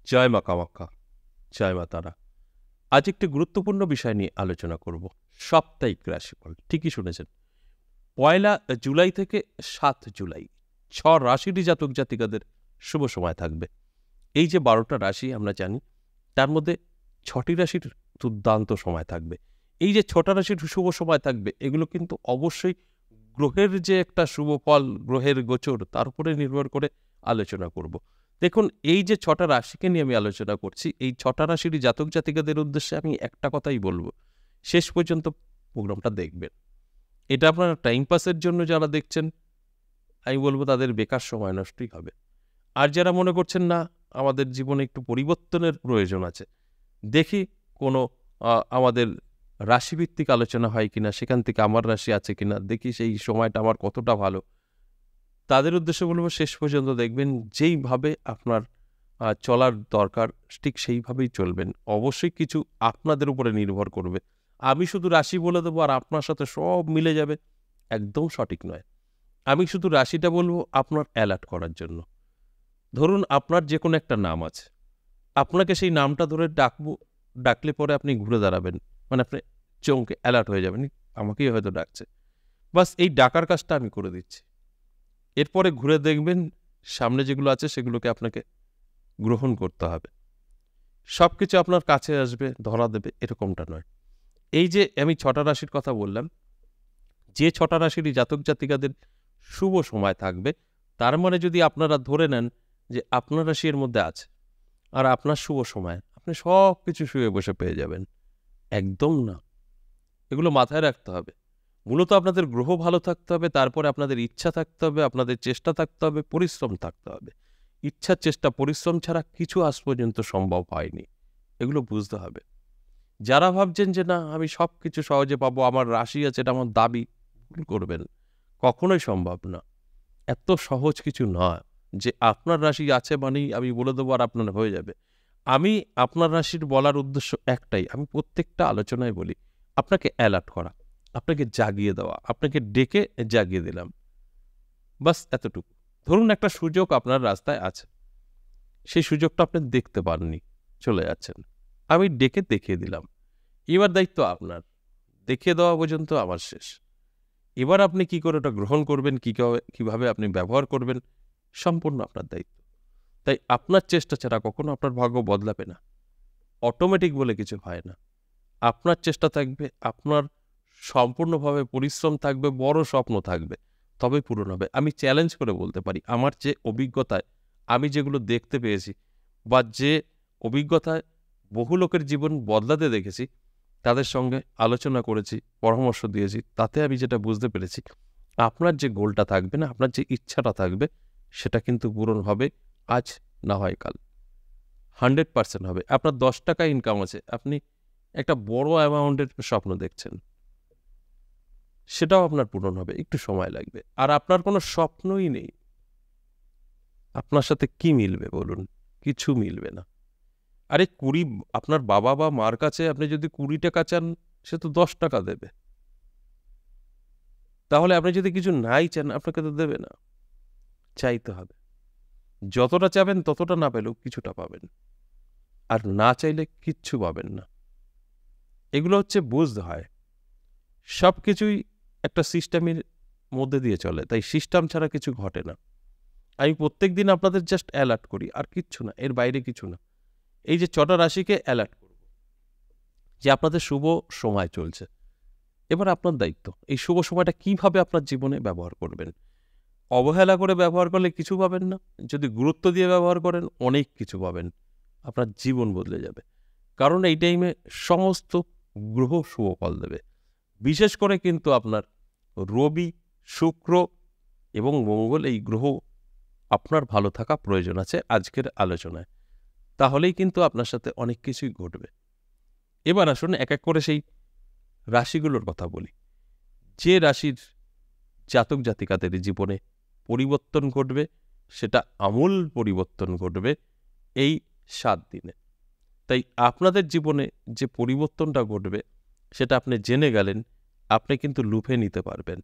জয় মা কামাখ্যা, জয় মা তারা। আজ একটি গুরুত্বপূর্ণ বিষয় নিয়ে আলোচনা করব। সাপ্তাহিক রাশিফল। ঠিকই শুনেছেন। 1 জুলাই থেকে 7 জুলাই 6 রাশিরই জাতক জাতিকাদের শুভ সময় থাকবে। এই যে 12টা রাশি আমরা জানি, তার মধ্যে 6টি রাশির দুর্দান্ত সময় থাকবে। এই যে 6টা রাশির শুভ সময় থাকবে, এগুলো কিন্তু অবশ্যই গ্রহের যে একটা শুভ ফল, গ্রহের গোচর, তার উপরে নির্ভর করে আলোচনা করব। দেখুন, এই যে 6টা রাশিকে নিয়ে আমি আলোচনা করছি, এই 6টা রাশিরই জাতক জাতিকাদের উদ্দেশ্যে আমি একটা কথাই বলবো, শেষ পর্যন্ত প্রোগ্রামটা দেখবেন। এটা আপনারা টাইম পাসের জন্য যারা দেখছেন, আমি বলবো তাদের বেকার সময় নষ্টই হবে। আর যারা মনে করছেন না, আমাদের জীবনে একটু পরিবর্তনের প্রয়োজন আছে, দেখি কোনো আমাদের রাশিভিত্তিক আলোচনা হয় কিনা, সেখান থেকে আমার রাশি আছে কিনা, দেখি সেই সময়টা আমার কতটা ভালো, তাদের উদ্দেশ্যে বলবো শেষ পর্যন্ত দেখবেন। যেইভাবে আপনার চলার দরকার ঠিক সেইভাবেই চলবেন। অবশ্যই কিছু আপনাদের উপরে নির্ভর করবে। আমি শুধু রাশি বলে দেবো আর আপনার সাথে সব মিলে যাবে, একদম সঠিক নয়। আমি শুধু রাশিটা বলবো আপনার অ্যালার্ট করার জন্য। ধরুন, আপনার যে কোনো একটা নাম আছে, আপনাকে সেই নামটা ধরে ডাকবো, ডাকলে পরে আপনি ঘুরে দাঁড়াবেন, মানে আপনি চমকে অ্যালার্ট হয়ে যাবেন, আমাকেই হয়তো ডাকছে। বাস এই ডাকার কাজটা আমি করে দিচ্ছি। এরপরে ঘুরে দেখবেন সামনে যেগুলো আছে সেগুলোকে আপনাকে গ্রহণ করতে হবে। সব কিছু আপনার কাছে আসবে, ধরা দেবে, এরকমটা নয়। এই যে আমি 6টা রাশির কথা বললাম, যে 6টা রাশিরই জাতক জাতিকাদের শুভ সময় থাকবে, তার মানে যদি আপনারা ধরে নেন যে আপনার রাশি এর মধ্যে আছে আর আপনার শুভ সময়, আপনি সব কিছু শুয়ে বসে পেয়ে যাবেন, একদম না। এগুলো মাথায় রাখতে হবে। মূলত আপনাদের গ্রহ ভালো থাকতে হবে, তারপরে আপনাদের ইচ্ছা থাকতে হবে, আপনাদের চেষ্টা থাকতে হবে, পরিশ্রম থাকতে হবে। ইচ্ছা, চেষ্টা, পরিশ্রম ছাড়া কিছু আজ পর্যন্ত সম্ভব হয়নি, এগুলো বুঝতে হবে। যারা ভাবছেন যে না আমি সব কিছু সহজে পাবো, আমার রাশি আছে, এটা আমার দাবি, ভুল করবেন। কখনোই সম্ভব না। এত সহজ কিছু নয় যে আপনার রাশি আছে মানেই আমি বলে দেবো আর আপনার হয়ে যাবে। আমি আপনার রাশির বলার উদ্দেশ্য একটাই, আমি প্রত্যেকটা আলোচনায় বলি, আপনাকে অ্যালার্ট করা, আপনাকে জাগিয়ে দেওয়া, আপনাকে ডেকে জাগিয়ে দিলাম, বাস এতটুকু। ধরুন একটা সুযোগ আপনার রাস্তায় আছে, সেই সুযোগটা আপনি দেখতে পাননি, চলে যাচ্ছেন, আমি ডেকে দেখিয়ে দিলাম। এবার দায়িত্ব আপনার, দেখিয়ে দেওয়া পর্যন্ত আমার শেষ। এবার আপনি কি করে ওটা গ্রহণ করবেন, কিভাবে আপনি ব্যবহার করবেন, সম্পূর্ণ আপনার দায়িত্ব। তাই আপনার চেষ্টা ছাড়া কখনো আপনার ভাগ্য বদলাবে না। অটোমেটিক বলে কিছু হয় না। আপনার চেষ্টা থাকবে, আপনার সম্পূর্ণভাবে পরিশ্রম থাকবে, বড় স্বপ্ন থাকবে, তবে পূরণ হবে। আমি চ্যালেঞ্জ করে বলতে পারি, আমার যে অভিজ্ঞতায় আমি যেগুলো দেখতে পেয়েছি, বা যে অভিজ্ঞতায় বহু লোকের জীবন বদলাতে দেখেছি, তাদের সঙ্গে আলোচনা করেছি, পরামর্শ দিয়েছি, তাতে আমি যেটা বুঝতে পেরেছি, আপনার যে গোলটা থাকবে না, আপনার যে ইচ্ছাটা থাকবে, সেটা কিন্তু পূরণ হবে, আজ না হয় কাল, 100% হবে। আপনার 10 টাকা ইনকাম আছে, আপনি একটা বড় অ্যামাউন্টের স্বপ্ন দেখছেন, সেটাও আপনার পূরণ হবে, একটু সময় লাগবে। আর আপনার কোনো স্বপ্নই নেই, আপনার সাথে কি মিলবে বলুন? কিছু মিলবে না। আরে আপনার বাবা বা মার কাছে আপনি যদি 20 টাকা চান, সে তো 10 টাকা দেবে। তাহলে আপনি যদি কিছু নাই চান, আপনাকে তো দেবে না। চাইতে হবে। যতটা চাবেন ততটা না পেলেও কিছুটা পাবেন, আর না চাইলে কিচ্ছু পাবেন না। এগুলো হচ্ছে বুঝতে হয়। সব কিছুই একটা সিস্টেমের মধ্যে দিয়ে চলে, তাই সিস্টেম ছাড়া কিছু ঘটে না। আমি প্রত্যেক দিন আপনাদের জাস্ট অ্যালার্ট করি, আর কিচ্ছু না, এর বাইরে কিছু না। এই যে 6টা রাশিকে অ্যালার্ট করব যে আপনাদের শুভ সময় চলছে। এবার আপনার দায়িত্ব, এই শুভ সময়টা কিভাবে আপনার জীবনে ব্যবহার করবেন। অবহেলা করে ব্যবহার করলে কিছু পাবেন না, যদি গুরুত্ব দিয়ে ব্যবহার করেন অনেক কিছু পাবেন, আপনার জীবন বদলে যাবে। কারণ এই টাইমে সমস্ত গ্রহ শুভ ফল দেবে। বিশেষ করে কিন্তু আপনার রবি, শুক্র এবং মঙ্গল, এই গ্রহ আপনার ভালো থাকা প্রয়োজন আছে আজকের আলোচনায়। তাহলেই কিন্তু আপনার সাথে অনেক কিছুই ঘটবে। এবার আসুন এক এক করে সেই রাশিগুলোর কথা বলি। যে রাশির জাতক জাতিকাদের জীবনে পরিবর্তন ঘটবে, সেটা আমূল পরিবর্তন ঘটবে এই 7 দিনে। তাই আপনাদের জীবনে যে পরিবর্তনটা ঘটবে, সেটা আপনি জেনে গেলেন, আপনি কিন্তু লুফে নিতে পারবেন।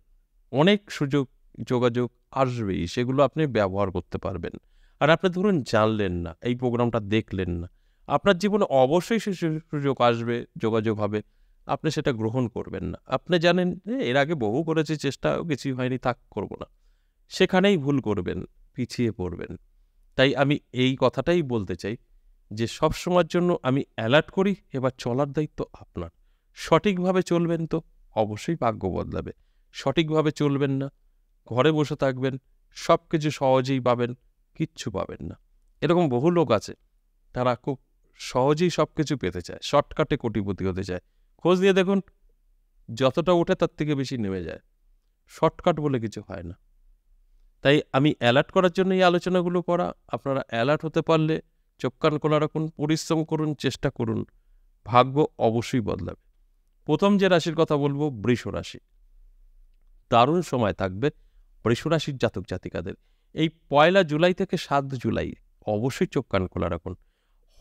অনেক সুযোগ যোগাযোগ আসবেই, সেগুলো আপনি ব্যবহার করতে পারবেন। আর আপনি ধরুন জানলেন না, এই প্রোগ্রামটা দেখলেন না, আপনার জীবনে অবশ্যই সে সুযোগ আসবে, যোগাযোগ হবে, আপনি সেটা গ্রহণ করবেন না। আপনি জানেন এর আগে বহু করেছি চেষ্টা, কিছুই হয়নি, থাক করব না, সেখানেই ভুল করবেন, পিছিয়ে পড়বেন। তাই আমি এই কথাটাই বলতে চাই যে সব সময়ের জন্য আমি অ্যালার্ট করি, এবার চলার দায়িত্ব আপনার। সঠিকভাবে চলবেন তো অবশ্যই ভাগ্য বদলাবে, সঠিকভাবে চলবেন না, ঘরে বসে থাকবেন, সব কিছু সহজেই পাবেন, কিচ্ছু পাবেন না। এরকম বহু লোক আছে, তারা খুব সহজেই সব কিছু পেতে চায়, শর্টকাটে কোটিপতি হতে চায়। খোঁজ নিয়ে দেখুন, যতটা ওঠে তার থেকে বেশি নেমে যায়। শর্টকাট বলে কিছু হয় না। তাই আমি অ্যালার্ট করার জন্য এই আলোচনাগুলো করা। আপনারা অ্যালার্ট হতে পারলে চোখ কান খোলা রাখুন, পরিশ্রম করুন, চেষ্টা করুন, ভাগ্য অবশ্যই বদলাবে। প্রথম যে রাশির কথা বলবো, বৃষ রাশি। দারুণ সময় থাকবে বৃষ রাশির জাতক জাতিকাদের। এই 1 জুলাই থেকে 7 জুলাই অবশ্যই চোখ কান খোলা রাখুন।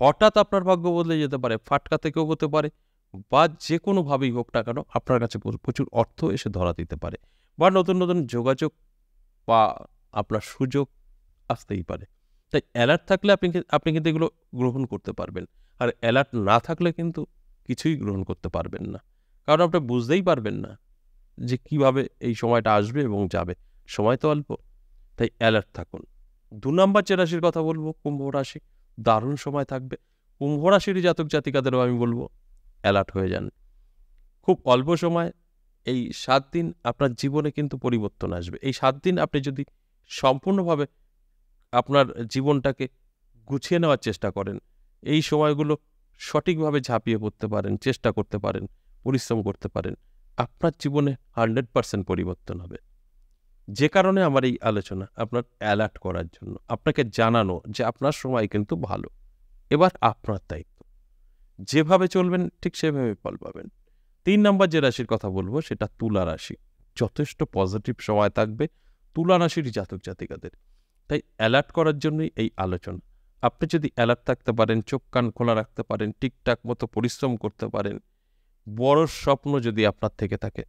হঠাৎ আপনার ভাগ্য বদলে যেতে পারে, ফাটকা থেকেও হতে পারে, বা যে কোনোভাবেই হোক না কেন আপনার কাছে প্রচুর অর্থ এসে ধরা দিতে পারে, বা নতুন নতুন যোগাযোগ বা আপনার সুযোগ আসতেই পারে। তাই অ্যালার্ট থাকলে আপনি কিন্তু এগুলো গ্রহণ করতে পারবেন। আর অ্যালার্ট না থাকলে কিন্তু কিছুই গ্রহণ করতে পারবেন না, কারণ আপনি বুঝতেই পারবেন না যে কিভাবে এই সময়টা আসবে এবং যাবে। সময় তো অল্প, তাই অ্যালার্ট থাকুন। 2 নম্বর যে রাশির কথা বলবো, কুম্ভ রাশি। দারুণ সময় থাকবে। কুম্ভ রাশির জাতক জাতিকাদেরও আমি বলবো অ্যালার্ট হয়ে যান। খুব অল্প সময়, এই 7 দিন আপনার জীবনে কিন্তু পরিবর্তন আসবে। এই 7 দিন আপনি যদি সম্পূর্ণভাবে আপনার জীবনটাকে গুছিয়ে নেওয়ার চেষ্টা করেন, এই সময়গুলো সঠিকভাবে ঝাঁপিয়ে পড়তে পারেন, চেষ্টা করতে পারেন, পরিশ্রম করতে পারেন, আপনার জীবনে 100% পরিবর্তন হবে। যে কারণে আমার এই আলোচনা আপনার অ্যালার্ট করার জন্য, আপনাকে জানানো যে আপনার সময় কিন্তু ভালো। এবার আপনার দায়িত্ব, যেভাবে চলবেন ঠিক সেভাবে ফল পাবেন। 3 নম্বর যে রাশির কথা বলবো সেটা তুলা রাশি। যথেষ্ট পজিটিভ সময় থাকবে তুলা রাশির জাতক জাতিকাদের। তাই অ্যালার্ট করার জন্যই এই আলোচনা। আপনি যদি অ্যালার্ট থাকতে পারেন, চোখ কান খোলা রাখতে পারেন, ঠিকঠাক মতো পরিশ্রম করতে পারেন, বড় স্বপ্ন যদি আপনার থেকে থাকে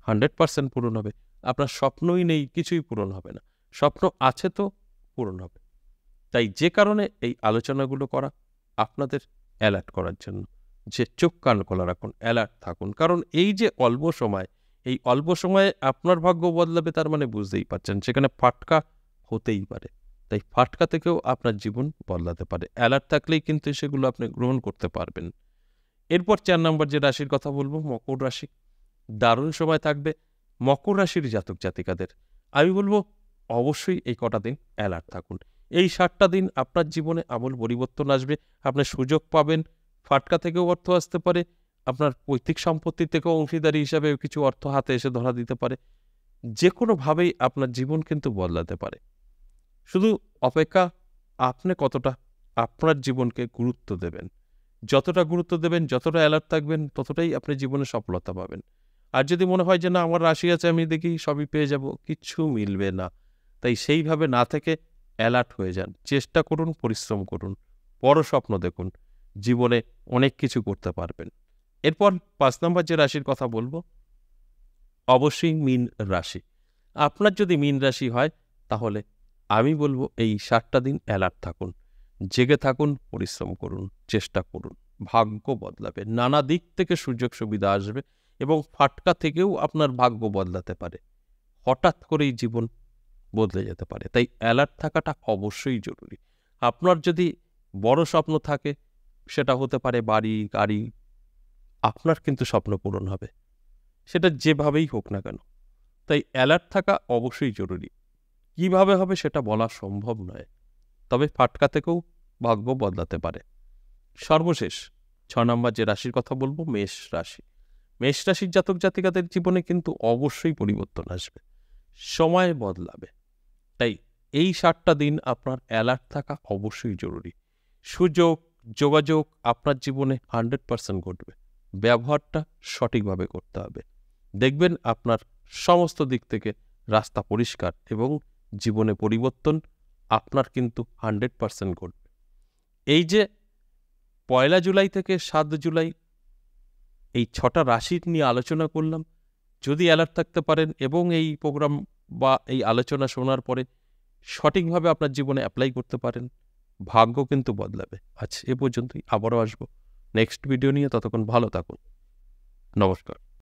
100% পূরণ হবে। আপনার স্বপ্নই নেই, কিছুই পূরণ হবে না। স্বপ্ন আছে তো পূরণ হবে। তাই যে কারণে এই আলোচনাগুলো করা আপনাদের অ্যালার্ট করার জন্য, যে চোখ কান খোলা রাখুন, অ্যালার্ট থাকুন। কারণ এই যে অল্প সময়, এই অল্প সময়ে আপনার ভাগ্য বদলাবে, তার মানে বুঝতেই পারছেন সেখানে ফাটকা হতেই পারে। তাই ফাটকা থেকেও আপনার জীবন বদলাতে পারে। অ্যালার্ট থাকলেই কিন্তু সেগুলো আপনি গ্রহণ করতে পারবেন। এরপর 4 নম্বর যে রাশির কথা বলবো, মকর রাশি। দারুণ সময় থাকবে মকর রাশির জাতক জাতিকাদের। আমি বলবো অবশ্যই এই কটা দিন অ্যালার্ট থাকুন। এই 7টা দিন আপনার জীবনে আমূল পরিবর্তন আসবে। আপনি সুযোগ পাবেন, ফাটকা থেকেও অর্থ আসতে পারে, আপনার পৈতৃক সম্পত্তি থেকেও অংশীদারি হিসাবে কিছু অর্থ হাতে এসে ধরা দিতে পারে। যে কোনোভাবেই আপনার জীবন কিন্তু বদলাতে পারে। শুধু অপেক্ষা আপনি কতটা আপনার জীবনকে গুরুত্ব দেবেন। যতটা গুরুত্ব দেবেন, যতটা অ্যালার্ট থাকবেন, ততটাই আপনি জীবনে সফলতা পাবেন। আর যদি মনে হয় যে না আমার রাশি আছে, আমি দেখি সবই পেয়ে যাব, কিচ্ছু মিলবে না। তাই সেইভাবে না থেকে অ্যালার্ট হয়ে যান, চেষ্টা করুন, পরিশ্রম করুন, বড় স্বপ্ন দেখুন, জীবনে অনেক কিছু করতে পারবেন। এরপর 5 নম্বর যে রাশির কথা বলবো, অবশ্যই মীন রাশি। আপনার যদি মীন রাশি হয় তাহলে আমি বলবো এই 7টা দিন অ্যালার্ট থাকুন, জেগে থাকুন, পরিশ্রম করুন, চেষ্টা করুন, ভাগ্য বদলাবে। নানা দিক থেকে সুযোগ সুবিধা আসবে এবং ফাটকা থেকেও আপনার ভাগ্য বদলাতে পারে। হঠাৎ করেই জীবন বদলে যেতে পারে। তাই অ্যালার্ট থাকাটা অবশ্যই জরুরি। আপনার যদি বড় স্বপ্ন থাকে, সেটা হতে পারে বাড়ি, গাড়ি, আপনার কিন্তু স্বপ্ন পূরণ হবে, সেটা যেভাবেই হোক না কেন। তাই অ্যালার্ট থাকা অবশ্যই জরুরি। কিভাবে হবে সেটা বলা সম্ভব নয়, তবে ফাটকা থেকেও ভাগ্য বদলাতে পারে। সর্বশেষ 6 নম্বর যে রাশির কথা বলবো, মেষ রাশি। মেষ রাশির জাতক জাতিকাদের জীবনে কিন্তু অবশ্যই পরিবর্তন আসবে, সময় বদলাবে। তাই এই 7টা দিন আপনার অ্যালার্ট থাকা অবশ্যই জরুরি। সুযোগ, যোগাযোগ আপনার জীবনে 100% ঘটবে। ব্যবহারটা সঠিকভাবে করতে হবে। দেখবেন আপনার সমস্ত দিক থেকে রাস্তা পরিষ্কার এবং জীবনে পরিবর্তন আপনার কিন্তু 100% ঘটবে। এই যে 1 জুলাই থেকে 7 জুলাই এই 6টা রাশির নিয়ে আলোচনা করলাম, যদি অ্যালার্ট থাকতে পারেন এবং এই প্রোগ্রাম বা এই আলোচনা শোনার পরে সঠিকভাবে আপনার জীবনে অ্যাপ্লাই করতে পারেন, ভাগ্য কিন্তু বদলাবে। আজ এ পর্যন্তই, আবারও আসবো নেক্সট ভিডিও নিয়ে। ততক্ষণ ভালো থাকুন। নমস্কার।